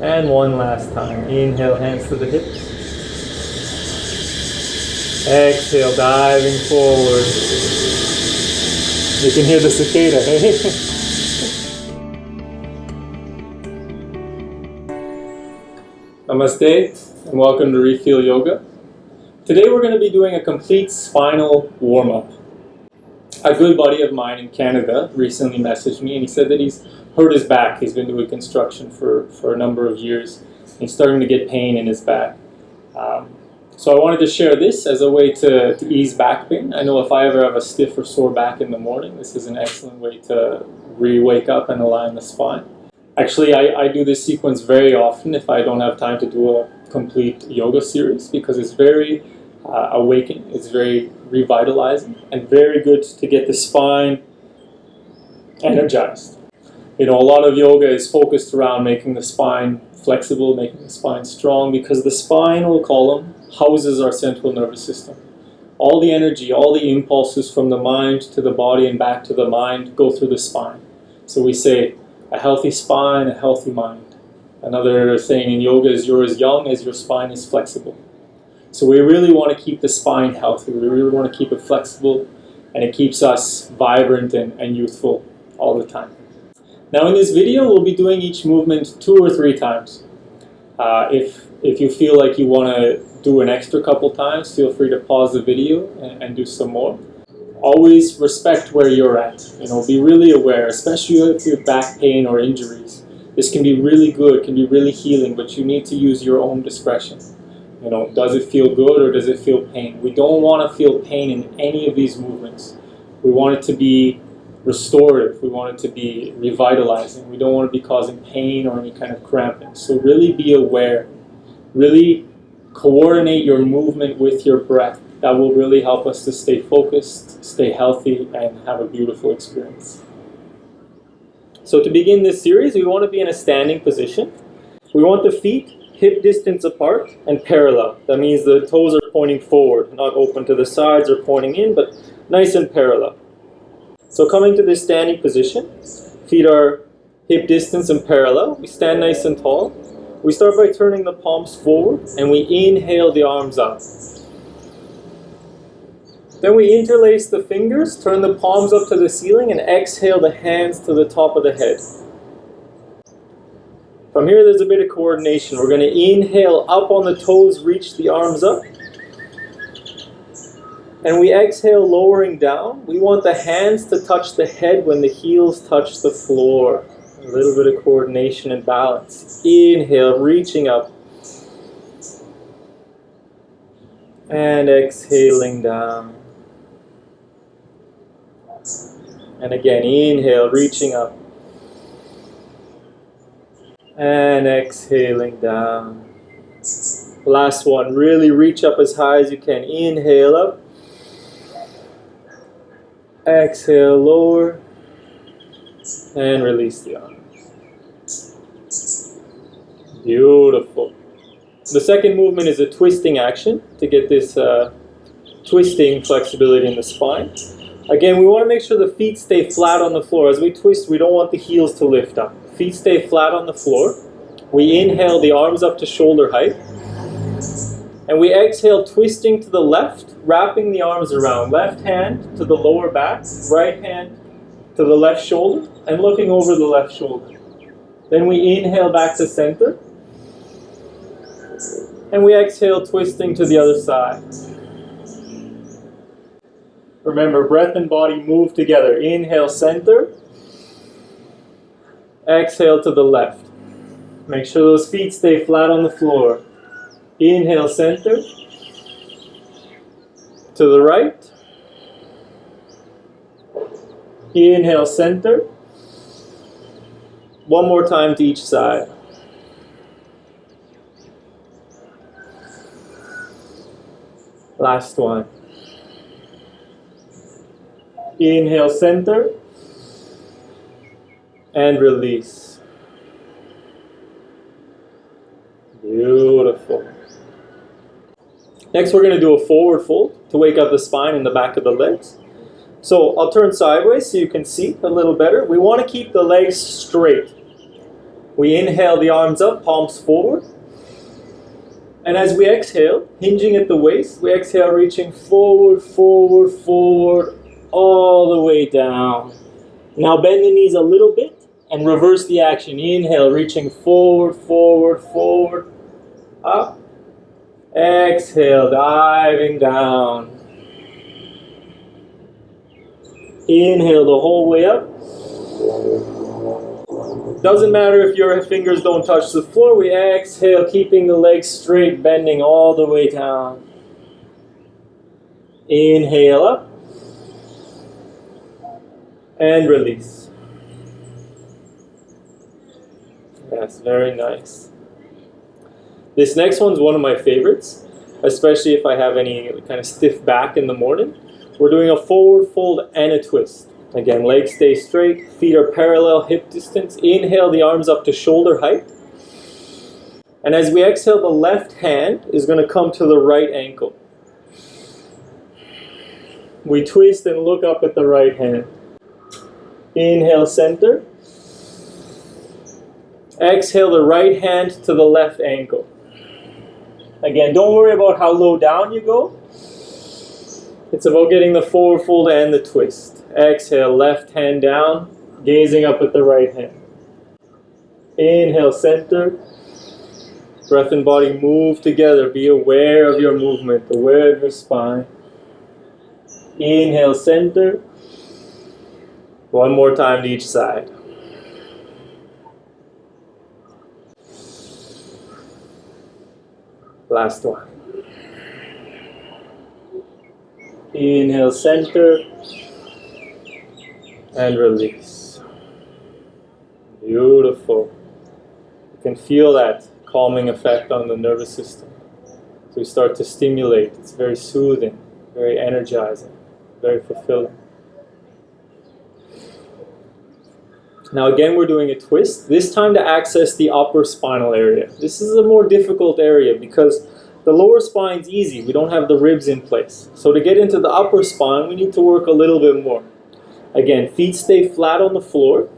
And one last time. Inhale, hands to the hips. Exhale, diving forward. You can hear the cicada, hey? Namaste, and welcome to Refeel Yoga. Today we're going to be doing a complete spinal warm-up. A good buddy of mine in Canada recently messaged me and he said that he's hurt his back. He's been doing construction for a number of years. He's starting to get pain in his back. So I wanted to share this as a way to ease back pain. I know if I ever have a stiff or sore back in the morning, this is an excellent way to wake up and align the spine. Actually, I do this sequence very often if I don't have time to do a complete yoga series because it's very awakening, it's very revitalizing, and very good to get the spine energized. You know, a lot of yoga is focused around making the spine flexible, making the spine strong, because the spinal column houses our central nervous system. All the energy, all the impulses from the mind to the body and back to the mind go through the spine. So we say, a healthy spine, a healthy mind. Another saying in yoga is, you're as young as your spine is flexible. So we really want to keep the spine healthy. We really want to keep it flexible, and it keeps us vibrant and youthful all the time. Now in this video, we'll be doing each movement 2 or 3 times. If you feel like you want to do an extra couple times, feel free to pause the video and do some more. Always respect where you're at. You know, be really aware, especially if you have back pain or injuries. This can be really good, can be really healing, but you need to use your own discretion. You know, does it feel good or does it feel pain? We don't want to feel pain in any of these movements. We want it to be restorative. We want it to be revitalizing. We don't want to be causing pain or any kind of cramping. So really be aware. Really coordinate your movement with your breath. That will really help us to stay focused, stay healthy, and have a beautiful experience. So to begin this series, we want to be in a standing position. We want the feet hip distance apart and parallel. That means the toes are pointing forward, not open to the sides or pointing in, but nice and parallel. So coming to this standing position, feet are hip distance and parallel. We stand nice and tall. We start by turning the palms forward and we inhale the arms up. Then we interlace the fingers, turn the palms up to the ceiling, and exhale the hands to the top of the head. From here, there's a bit of coordination. We're going to inhale up on the toes, reach the arms up. And we exhale, lowering down. We want the hands to touch the head when the heels touch the floor. A little bit of coordination and balance. Inhale, reaching up. And exhaling down. And again, inhale, reaching up. And exhaling down. Last one, really reach up as high as you can. Inhale up. Exhale, lower. And release the arms. Beautiful. The second movement is a twisting action to get this twisting flexibility in the spine. Again, we want to make sure the feet stay flat on the floor. As we twist, we don't want the heels to lift up. Feet stay flat on the floor. We inhale the arms up to shoulder height. And we exhale, twisting to the left, wrapping the arms around. Left hand to the lower back, right hand to the left shoulder, and looking over the left shoulder. Then we inhale back to center. And we exhale, twisting to the other side. Remember, breath and body move together. Inhale, center. Exhale to the left. Make sure those feet stay flat on the floor. Inhale, center. To the right. Inhale, center. One more time to each side. Last one. Inhale, center. And release. Beautiful. Next, we're going to do a forward fold to wake up the spine and the back of the legs. So I'll turn sideways so you can see a little better. We want to keep the legs straight. We inhale the arms up, palms forward. And as we exhale, hinging at the waist, we exhale reaching forward, forward, forward, all the way down. Now bend the knees a little bit and reverse the action. Inhale, reaching forward, forward, forward, up. Exhale, diving down. Inhale the whole way up. Doesn't matter if your fingers don't touch the floor. We exhale, keeping the legs straight, bending all the way down. Inhale up. And release. Yes, very nice. This next one's one of my favorites, especially if I have any kind of stiff back in the morning. We're doing a forward fold and a twist. Again, legs stay straight, feet are parallel, hip distance. Inhale the arms up to shoulder height. And as we exhale, the left hand is going to come to the right ankle. We twist and look up at the right hand. Inhale, center. Exhale the right hand to the left ankle. Again, don't worry about how low down you go. It's about getting the forward fold and the twist. Exhale, left hand down, gazing up at the right hand. Inhale, center. Breath and body move together. Be aware of your movement, aware of your spine. Inhale, center. One more time to each side. Last one. Inhale, center. And release. Beautiful. You can feel that calming effect on the nervous system. So we start to stimulate. It's very soothing, very energizing, very fulfilling. Now again, we're doing a twist, this time to access the upper spinal area. This is a more difficult area because the lower spine's easy. We don't have the ribs in place. So to get into the upper spine, we need to work a little bit more. Again, feet stay flat on the floor.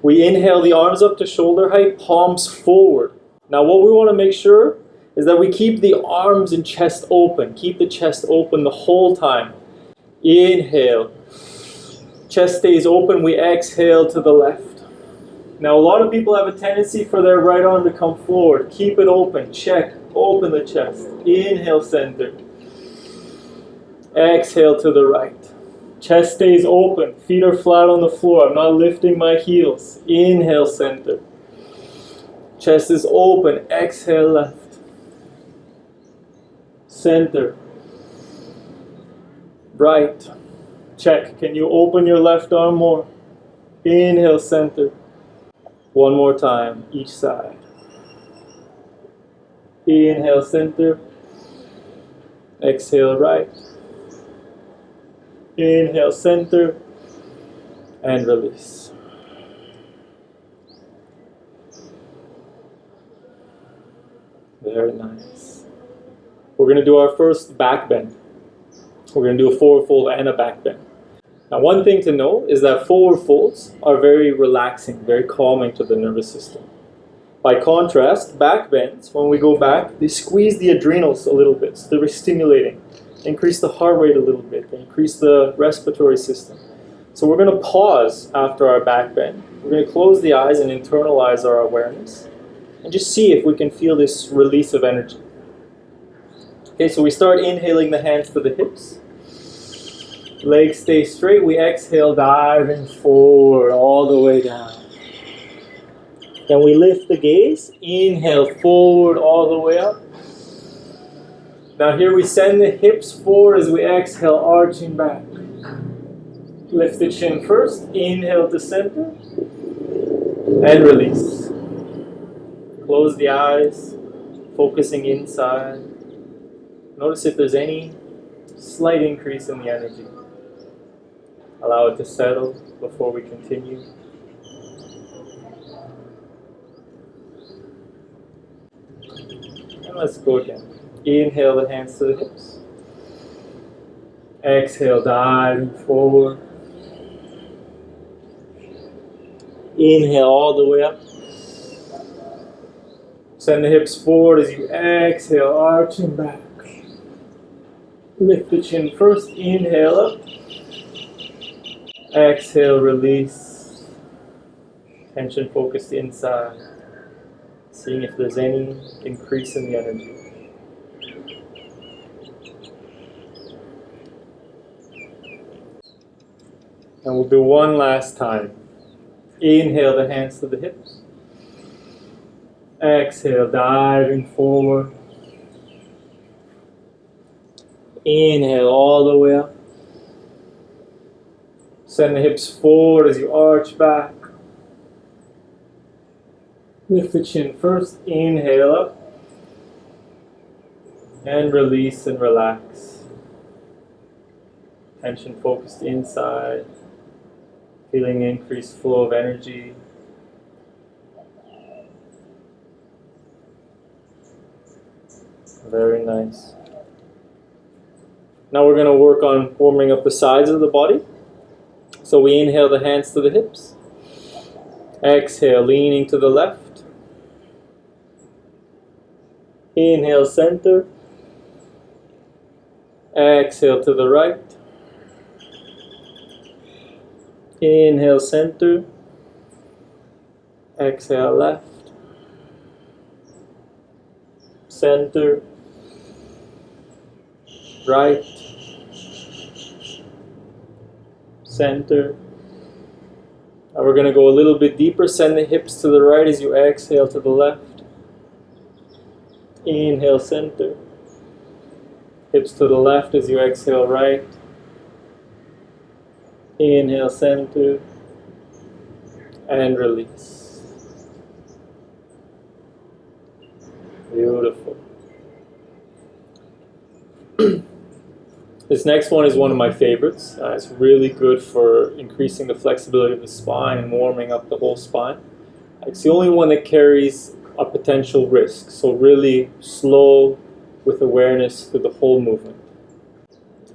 We inhale the arms up to shoulder height, palms forward. Now what we want to make sure is that we keep the arms and chest open. Keep the chest open the whole time. Inhale. Chest stays open. We exhale to the left. Now a lot of people have a tendency for their right arm to come forward. Keep it open. Check. Open the chest. Inhale, center. Exhale to the right. Chest stays open. Feet are flat on the floor. I'm not lifting my heels. Inhale, center. Chest is open. Exhale, left. Center. Right. Check. Can you open your left arm more? Inhale, center. One more time, each side. Inhale, center. Exhale, right. Inhale, center. And release. Very nice. We're going to do our first back bend. We're going to do a forward fold and a back bend. Now one thing to know is that forward folds are very relaxing, very calming to the nervous system. By contrast, back bends, when we go back, they squeeze the adrenals a little bit, so they're stimulating. Increase the heart rate a little bit, increase the respiratory system. So we're going to pause after our back bend. We're going to close the eyes and internalize our awareness and just see if we can feel this release of energy. Okay, so we start inhaling the hands to the hips. Legs stay straight. We exhale, diving forward all the way down. Then we lift the gaze. Inhale forward all the way up. Now here we send the hips forward as we exhale, arching back. Lift the chin first. Inhale to center. And release. Close the eyes, focusing inside. Notice if there's any slight increase in the energy. Allow it to settle before we continue. And let's go again. Inhale the hands to the hips. Exhale, diving forward. Inhale all the way up. Send the hips forward as you exhale, arching back. Lift the chin first, inhale up. Exhale, release. Tension focused inside. Seeing if there's any increase in the energy. And we'll do one last time. Inhale the hands to the hips. Exhale, diving forward. Inhale all the way up. Send the hips forward as you arch back. Lift the chin first, inhale up. And release and relax. Tension focused inside. Feeling increased flow of energy. Very nice. Now we're going to work on warming up the sides of the body. So we inhale the hands to the hips. Exhale, leaning to the left. Inhale, center. Exhale to the right. Inhale, center. Exhale, left. Center. Right. Center. Now we're going to go a little bit deeper. Send the hips to the right as you exhale to the left. Inhale, center. Hips to the left as you exhale, right. Inhale, center. And release. Beautiful. This next one is one of my favorites. It's really good for increasing the flexibility of the spine and warming up the whole spine. It's the only one that carries a potential risk, so really slow with awareness through the whole movement.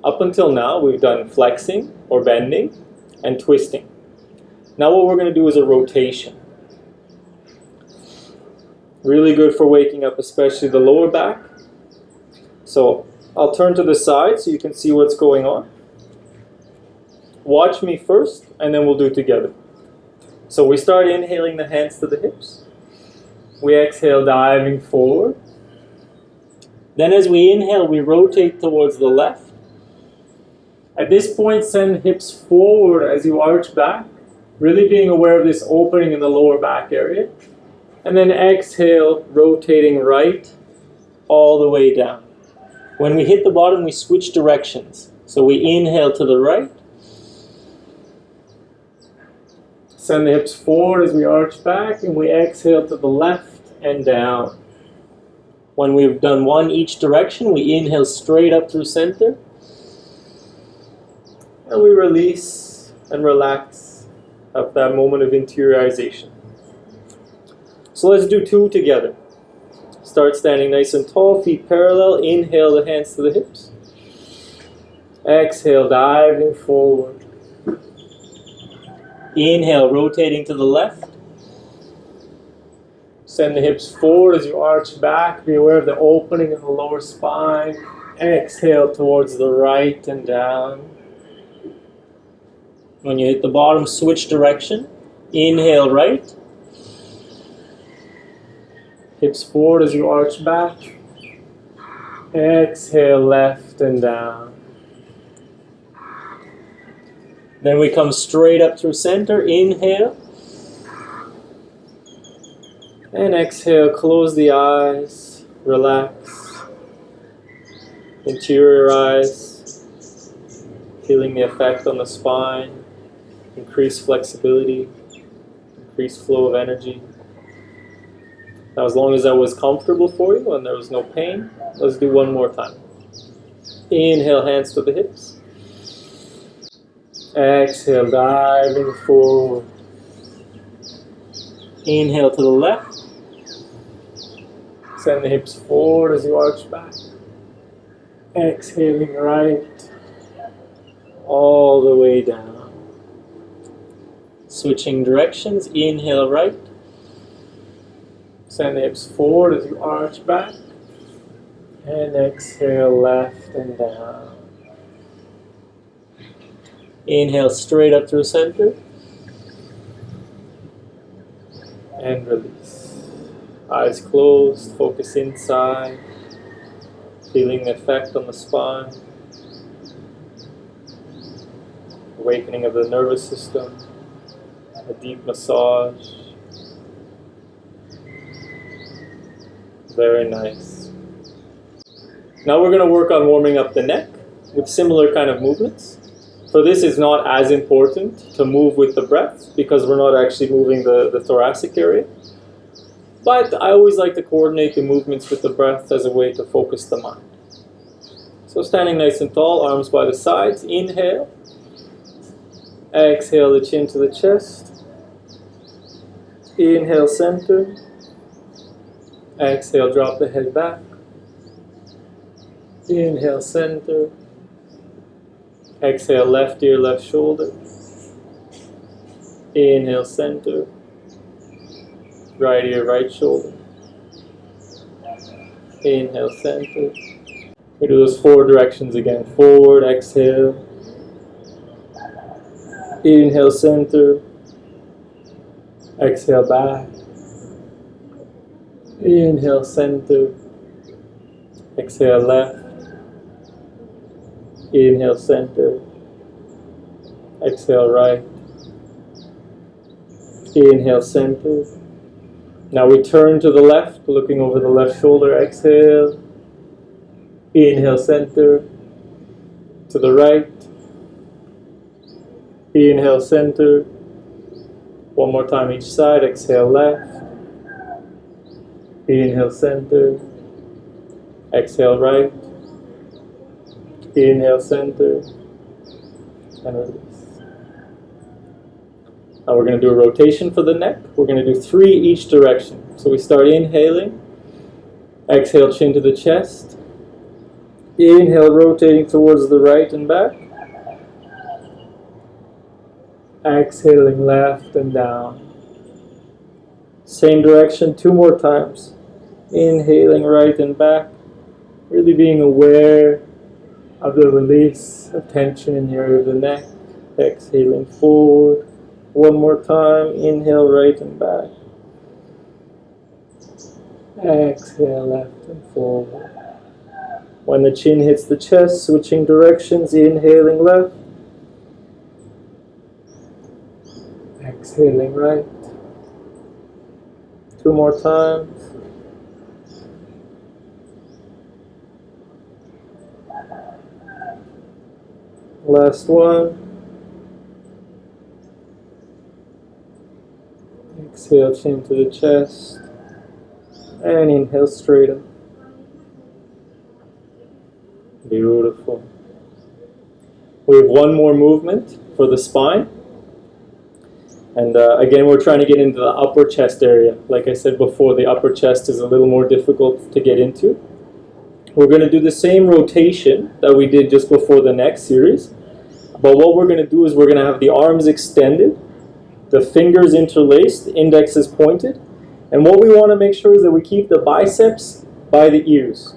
Up until now, we've done flexing or bending and twisting. Now what we're going to do is a rotation. Really good for waking up, especially the lower back. So I'll turn to the side so you can see what's going on. Watch me first, and then we'll do it together. So we start inhaling the hands to the hips. We exhale, diving forward. Then as we inhale, we rotate towards the left. At this point, send hips forward as you arch back, really being aware of this opening in the lower back area. And then exhale, rotating right all the way down. When we hit the bottom, we switch directions. So we inhale to the right. Send the hips forward as we arch back, and we exhale to the left and down. When we've done one each direction, we inhale straight up through center. And we release and relax at that moment of interiorization. So let's do two together. Start standing nice and tall, feet parallel. Inhale the hands to the hips. Exhale, diving forward. Inhale, rotating to the left. Send the hips forward as you arch back. Be aware of the opening in the lower spine. Exhale towards the right and down. When you hit the bottom, switch direction. Inhale right. Hips forward as you arch back. Exhale left and down. Then we come straight up through center. Inhale. And exhale, close the eyes. Relax. Interiorize. Feeling the effect on the spine. Increase flexibility. Increase flow of energy. Now, as long as that was comfortable for you and there was no pain, let's do one more time. Inhale, hands to the hips. Exhale, diving forward. Inhale to the left. Send the hips forward as you arch back. Exhaling right. All the way down. Switching directions. Inhale right. Send the hips forward as you arch back. And exhale left and down. Inhale straight up through center. And release. Eyes closed, focus inside. Feeling the effect on the spine. Awakening of the nervous system. A deep massage. Very nice. Now we're going to work on warming up the neck with similar kind of movements. For this, it's not as important to move with the breath because we're not actually moving the thoracic area. But I always like to coordinate the movements with the breath as a way to focus the mind. So standing nice and tall, arms by the sides. Inhale. Exhale the chin to the chest. Inhale center. Exhale, drop the head back. Inhale center. Exhale left ear, left shoulder. Inhale center. Right ear, right shoulder. Inhale center. We do those 4 directions again. Forward, exhale. Inhale center. Exhale back. Inhale center. Exhale left. Inhale center. Exhale right. Inhale center. Now we turn to the left, looking over the left shoulder. Exhale. Inhale center. To the right. Inhale center. One more time each side. Exhale left. Inhale center. Exhale right. Inhale center. And release. Now we're going to do a rotation for the neck. We're going to do 3 each direction. So we start inhaling. Exhale, chin to the chest. Inhale, rotating towards the right and back. Exhaling left and down. Same direction 2 more times. Inhaling right and back. Really being aware of the release of tension in the area of the neck. Exhaling forward. 1 more time. Inhale right and back. Exhale left and forward. When the chin hits the chest, switching directions. Inhaling left. Exhaling right. 2 more times. Last one. Exhale, chin to the chest. And inhale straight up. Beautiful. We have 1 more movement for the spine. And again, we're trying to get into the upper chest area. Like I said before, the upper chest is a little more difficult to get into. We're going to do the same rotation that we did just before the neck series. But what we're going to do is we're going to have the arms extended, the fingers interlaced, index is pointed. And what we want to make sure is that we keep the biceps by the ears.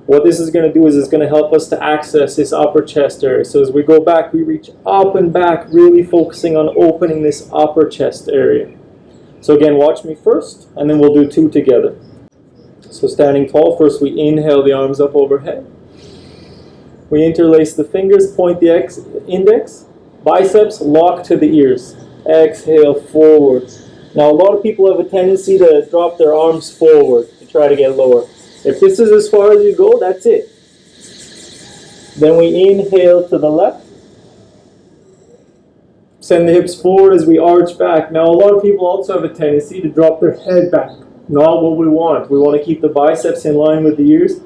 What this is going to do is it's going to help us to access this upper chest area. So as we go back, we reach up and back, really focusing on opening this upper chest area. So again, watch me first, and then we'll do 2 together. So standing tall, first we inhale the arms up overhead. We interlace the fingers, point the index, biceps lock to the ears. Exhale forward. Now a lot of people have a tendency to drop their arms forward to try to get lower. If this is as far as you go, that's it. Then we inhale to the left. Send the hips forward as we arch back. Now a lot of people also have a tendency to drop their head back. Not what we want. We want to keep the biceps in line with the ears.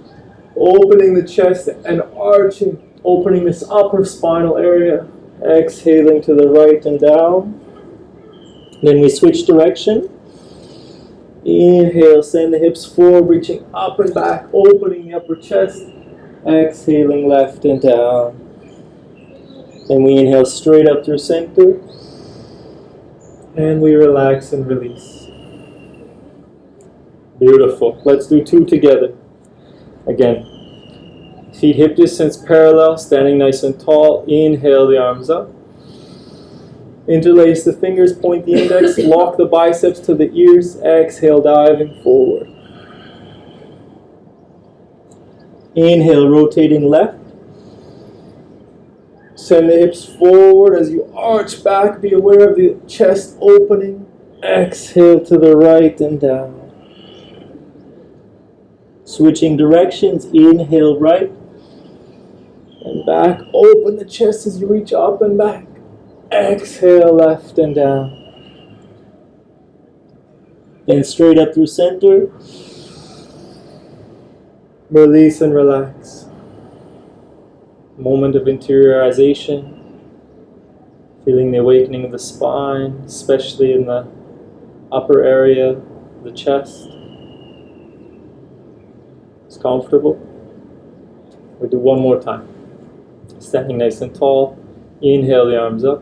Opening the chest and arching. Opening this upper spinal area. Exhaling to the right and down. Then we switch direction. Inhale, send the hips forward, reaching up and back, opening the upper chest. Exhaling left and down. Then we inhale straight up through center. And we relax and release. Beautiful. Let's do 2 together. Again. Feet hip distance parallel, standing nice and tall. Inhale the arms up. Interlace the fingers, point the index, lock the biceps to the ears. Exhale, diving forward. Inhale, rotating left. Send the hips forward as you arch back. Be aware of the chest opening. Exhale to the right and down. Switching directions. Inhale right and back. Open the chest as you reach up and back. Exhale left and down. Then straight up through center. Release and relax. Moment of interiorization. Feeling the awakening of the spine, especially in the upper area of the chest. It's comfortable. We'll do one more time. Standing nice and tall. Inhale the arms up.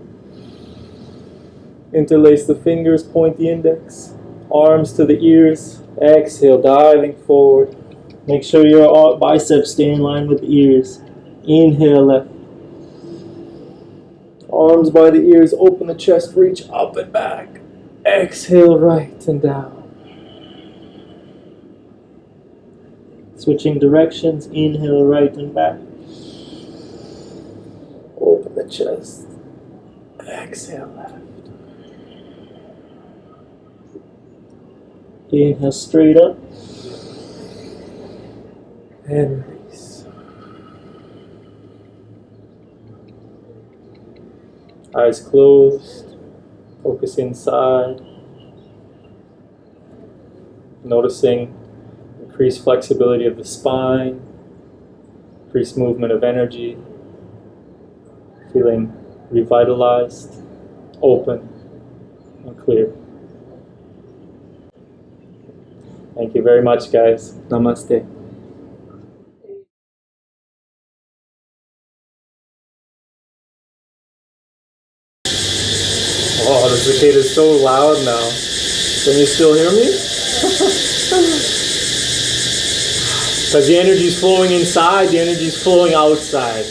Interlace the fingers, point the index. Arms to the ears. Exhale, diving forward. Make sure your biceps stay in line with the ears. Inhale left. Arms by the ears, open the chest, reach up and back. Exhale right and down. Switching directions, inhale right and back. Open the chest. Exhale left. Inhale straight up. And release. Eyes closed. Focus inside. Noticing increased flexibility of the spine. Increased movement of energy. Feeling revitalized, open, and clear. Thank you very much, guys. Namaste. Oh, the cicada is so loud now. Can you still hear me? Because the energy is flowing inside, the energy is flowing outside.